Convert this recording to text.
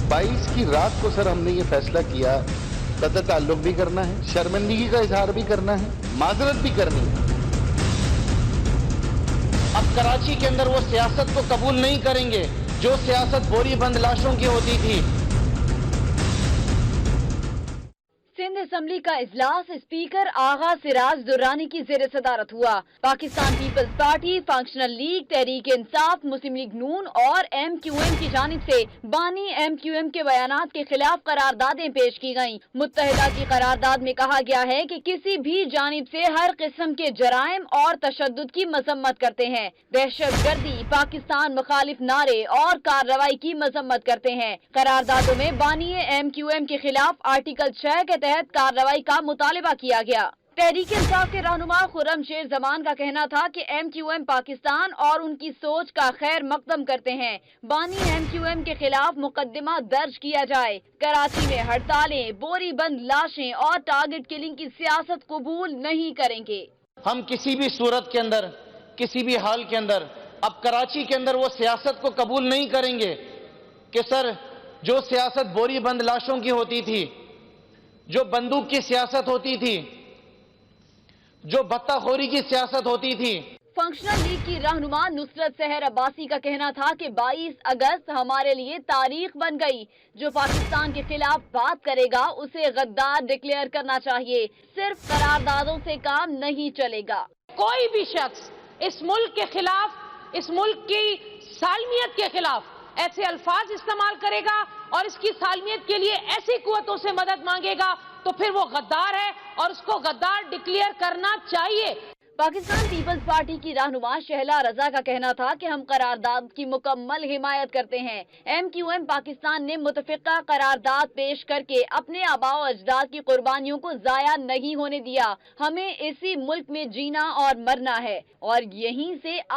22 की रात को सर हमने ये फैसला किया, कतई ताल्लुक भी करना है, शर्मिंदगी का इजहार भी करना है, माजरत भी करनी है। अब कराची के अंदर वो सियासत को कबूल नहीं करेंगे जो सियासत बोरी बंद लाशों की होती थी। सिंध असम्बली का इजलास स्पीकर आगा सिराज दुर्रानी की ज़ेर सदारत हुआ। Pakistan Peoples Party, Functional League, Tehreek Insaf, Muslim League Noon और MQM की जानिब से बानी MQM के बयानात के खिलाफ करारदादें पेश की गयीं। मुत्तहिदा की करारदाद में कहा गया है कि किसी भी जानिब से हर किस्म के जराइम और तशद्दुद की मजम्मत करते हैं, दहशत गर्दी, पाकिस्तान मुखालिफ नारे और कार्रवाई की मजम्मत करते हैं। करारदादों में बानी MQM के खिलाफ आर्टिकल 6 के तहत कार्रवाई का मुतालिबा किया गया। तहरीक इंसाफ के रहनुमा खुर्रम शेर जमान का कहना था कि MQM पाकिस्तान और उनकी सोच का खैर मकदम करते हैं। बानी MQM के खिलाफ मुकदमा दर्ज किया जाए। कराची में हड़तालें, बोरी बंद लाशें और टारगेट किलिंग की सियासत कबूल नहीं करेंगे। हम किसी भी सूरत के अंदर, किसी भी हाल के अंदर अब कराची के अंदर वो सियासत को कबूल नहीं करेंगे कि सर जो सियासत बोरी बंद लाशों की होती थी, जो बंदूक की सियासत होती थी, जो बत्ताखोरी की सियासत होती थी। फंक्शनल लीग की रहनुमा नुसरत सहर अब्बासी का कहना था कि 22 अगस्त हमारे लिए तारीख बन गई। जो पाकिस्तान के खिलाफ बात करेगा उसे गद्दार डिक्लेयर करना चाहिए। सिर्फ करारदादों से काम नहीं चलेगा। कोई भी शख्स इस मुल्क के खिलाफ, इस मुल्क की सालमियत के खिलाफ ऐसे अल्फाज इस्तेमाल करेगा और इसकी सालमियत के लिए ऐसी कुव्वतों से मदद मांगेगा तो फिर वो गद्दार है और उसको गद्दार डिक्लेयर करना चाहिए। पाकिस्तान पीपल्स पार्टी की रहनुमा शहला रजा का कहना था कि हम करारदाद की मुकम्मल हिमायत करते हैं। MQM पाकिस्तान ने मुतफिका करारदाद पेश करके अपने आबाओ अजदाद की कुर्बानियों को जाया नहीं होने दिया। हमें इसी मुल्क में जीना और मरना है और यहीं से